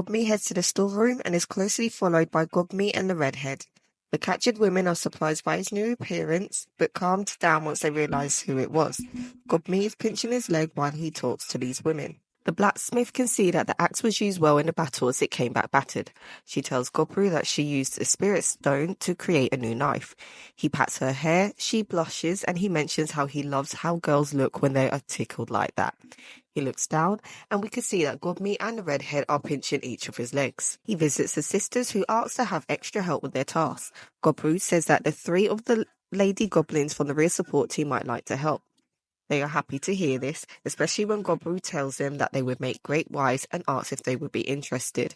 Gobe heads to the storeroom and is closely followed by Gobe and the redhead. The captured women are surprised by his new appearance, but calmed down once they realize who it was. Gobe is pinching his leg while he talks to these women. The blacksmith can see that the axe was used well in the battle as it came back battered. She tells Gobrou that she used a spirit stone to create a new knife. He pats her hair, she blushes, and he mentions how he loves how girls look when they are tickled like that. He looks down, and we can see that Gobe and the redhead are pinching each of his legs. He visits the sisters, who ask to have extra help with their tasks. Gobrou says that the 3 of the lady goblins from the rear support team might like to help. They are happy to hear this, especially when Gobrou tells them that they would make great wives and asks if they would be interested.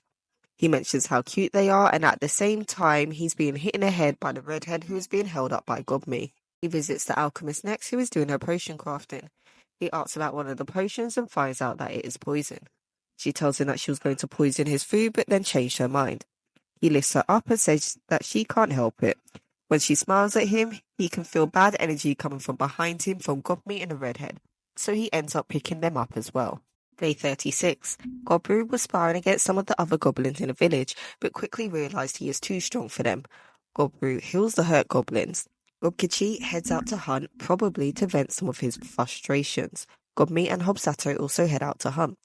He mentions how cute they are, and at the same time, he's being hit in the head by the redhead who is being held up by Gobe. He visits the alchemist next, who is doing her potion crafting. He asks about one of the potions and finds out that it is poison. She tells him that she was going to poison his food, but then changed her mind. He lifts her up and says that she can't help it. When she smiles at him, he can feel bad energy coming from behind him from Gobe and the redhead, so he ends up picking them up as well. Day 36. Gobrou was sparring against some of the other goblins in the village, but quickly realized he is too strong for them. Gobrou heals the hurt goblins. Gokichi heads out to hunt, probably to vent some of his frustrations. Gobe and Hobsato also head out to hunt.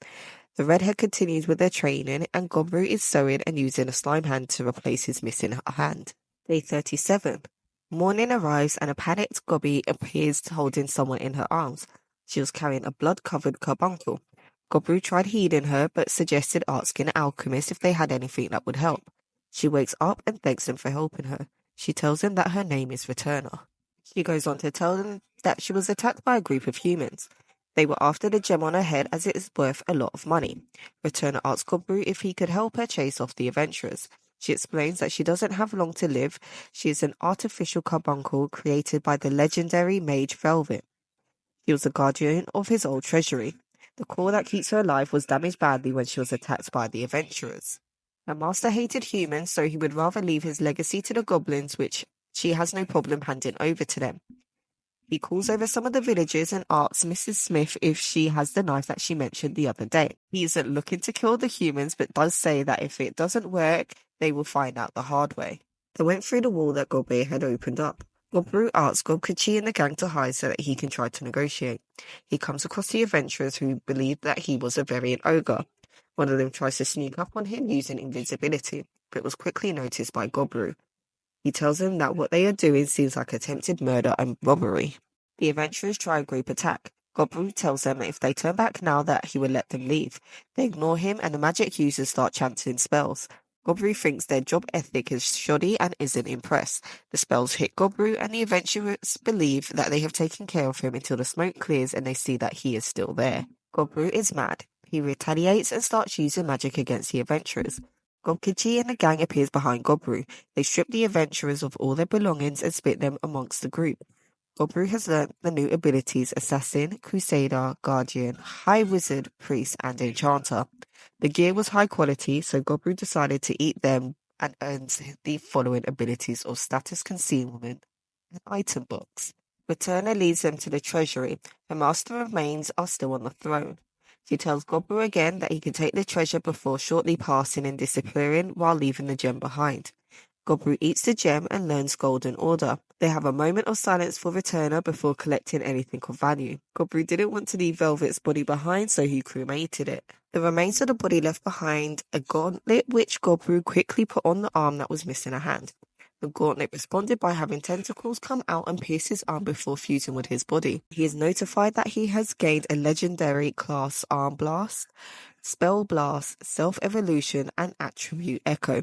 The redhead continues with their training, and Gobrou is sewing and using a slime hand to replace his missing hand. Day 37. Morning arrives and a panicked Gobe appears holding someone in her arms. She was carrying a blood-covered carbuncle. Gobrou tried healing her, but suggested asking the alchemist if they had anything that would help. She wakes up and thanks them for helping her. She tells them that her name is Returner. She goes on to tell them that she was attacked by a group of humans. They were after the gem on her head as it is worth a lot of money. Returner asks Gobrou if he could help her chase off the adventurers. She explains that she doesn't have long to live. She is an artificial carbuncle created by the legendary mage Velvet. He was a guardian of his old treasury. The core that keeps her alive was damaged badly when she was attacked by the adventurers. Her master hated humans, so he would rather leave his legacy to the goblins, which she has no problem handing over to them. He calls over some of the villagers and asks Mrs. Smith if she has the knife that she mentioned the other day. He isn't looking to kill the humans, but does say that if it doesn't work, they will find out the hard way. They went through the wall that Gobe had opened up. Gobrou asks Gokichi and the gang to hide so that he can try to negotiate. He comes across the adventurers who believe that he was a variant ogre. One of them tries to sneak up on him using invisibility, but was quickly noticed by Gobrou. He tells them that what they are doing seems like attempted murder and robbery. The adventurers try a group attack. Gobrou tells them that if they turn back now that he will let them leave. They ignore him and the magic users start chanting spells. Gobrou thinks their job ethic is shoddy and isn't impressed. The spells hit Gobrou and the adventurers believe that they have taken care of him until the smoke clears and they see that he is still there. Gobrou is mad. He retaliates and starts using magic against the adventurers. Gokichi and the gang appears behind Gobrou. They strip the adventurers of all their belongings and split them amongst the group. Gobrou has learnt the new abilities Assassin, Crusader, Guardian, High Wizard, Priest, and Enchanter. The gear was high quality, so Gobrou decided to eat them and earns the following abilities of Status Concealment and Item Box. Returner leads them to the treasury. Her master remains are still on the throne. She tells Gobrou again that he can take the treasure before shortly passing and disappearing while leaving the gem behind. Gobrou eats the gem and learns Golden Order. They have a moment of silence for Returner before collecting anything of value. Gobrou didn't want to leave Velvet's body behind, so he cremated it. The remains of the body left behind a gauntlet which Gobrou quickly put on the arm that was missing a hand. The gauntlet responded by having tentacles come out and pierce his arm before fusing with his body. He is notified that he has gained a legendary class Arm Blast, Spell Blast, Self-Evolution, and Attribute Echo.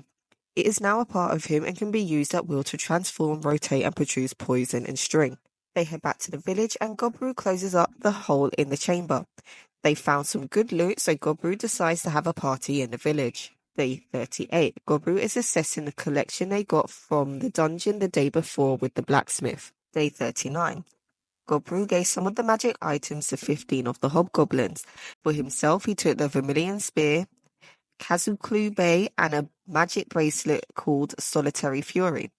It is now a part of him and can be used at will to transform, rotate, and produce poison and string. They head back to the village and Gobrou closes up the hole in the chamber. They found some good loot, so Gobrou decides to have a party in the village. Day 38. Gobrou is assessing the collection they got from the dungeon the day before with the blacksmith. Day 39. Gobrou gave some of the magic items to 15 of the hobgoblins. For himself, he took the Vermilion Spear, Kazuklu Bay, and a magic bracelet called Solitary Fury.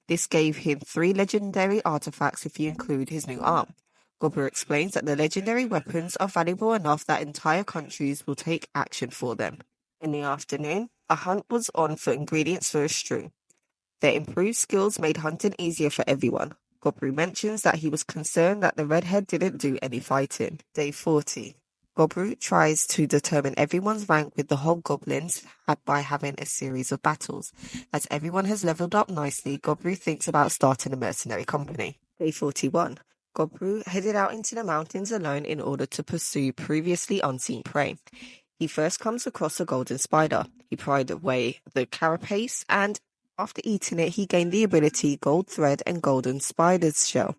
This gave him 3 legendary artifacts if you include his new arm. Gobrou explains that the legendary weapons are valuable enough that entire countries will take action for them. In the afternoon, a hunt was on for ingredients for a stew. Their improved skills made hunting easier for everyone. Gobrou mentions that he was concerned that the redhead didn't do any fighting. Day 40. Gobrou tries to determine everyone's rank with the hobgoblins by having a series of battles. As everyone has leveled up nicely, Gobrou thinks about starting a mercenary company. Day 41. Gobrou headed out into the mountains alone in order to pursue previously unseen prey. He first comes across a golden spider. He pried away the carapace, and after eating it, he gained the ability Gold Thread and Golden Spider's Shell.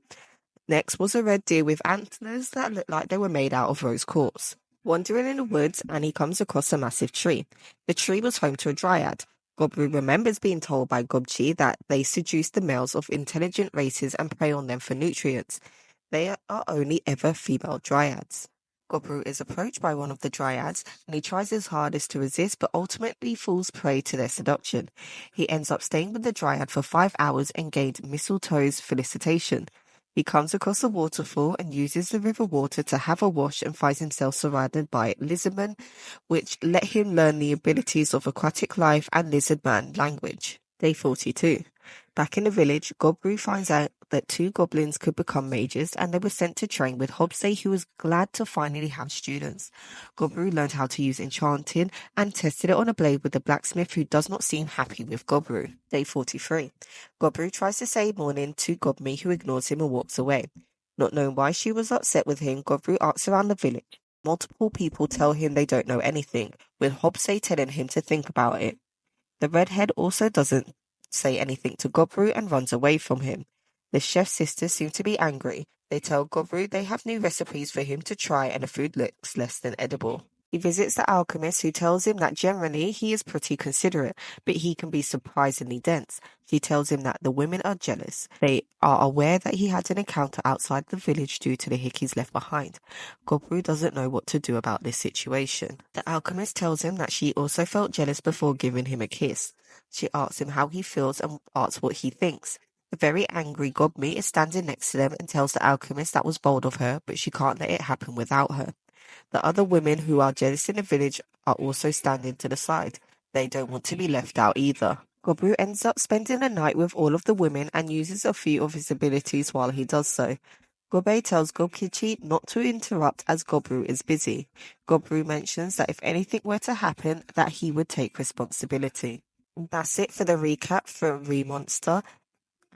Next was a red deer with antlers that looked like they were made out of rose quartz. Wandering in the woods, Annie comes across a massive tree. The tree was home to a dryad. Gobrou remembers being told by Gobchi that they seduce the males of intelligent races and prey on them for nutrients. They are only ever female dryads. Gobrou is approached by one of the dryads, and he tries his hardest to resist but ultimately falls prey to their seduction. He ends up staying with the dryad for 5 hours and gained Mistletoe's felicitation. He comes across a waterfall and uses the river water to have a wash and finds himself surrounded by lizardmen, which let him learn the abilities of aquatic life and lizardman language. Day 42. Back in the village, Gobrou finds out that 2 goblins could become mages, and they were sent to train with Hobsei, who was glad to finally have students. Gobrou learned how to use enchanting and tested it on a blade with the blacksmith, who does not seem happy with Gobrou. Day 43. Gobrou tries to say morning to Gobe, who ignores him and walks away. Not knowing why she was upset with him, Gobrou asks around the village. Multiple people tell him they don't know anything, with Hobsei telling him to think about it. The redhead also doesn't say anything to Gobrou and runs away from him. The chef's sisters seem to be angry. They tell Gobrou they have new recipes for him to try and the food looks less than edible. He visits the alchemist, who tells him that generally he is pretty considerate, but he can be surprisingly dense. She tells him that the women are jealous. They are aware that he had an encounter outside the village due to the hickeys left behind. Gobrou doesn't know what to do about this situation. The alchemist tells him that she also felt jealous before giving him a kiss. She asks him how he feels and asks what he thinks. A very angry Gobe is standing next to them and tells the alchemist that was bold of her, but she can't let it happen without her. The other women who are jealous in the village are also standing to the side. They don't want to be left out either. Gobrou ends up spending the night with all of the women and uses a few of his abilities while he does so. Gobe tells Gokichi not to interrupt as Gobrou is busy. Gobrou mentions that if anything were to happen, that he would take responsibility. That's it for the recap for Monster.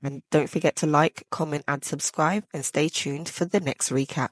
And don't forget to like, comment and subscribe, and stay tuned for the next recap.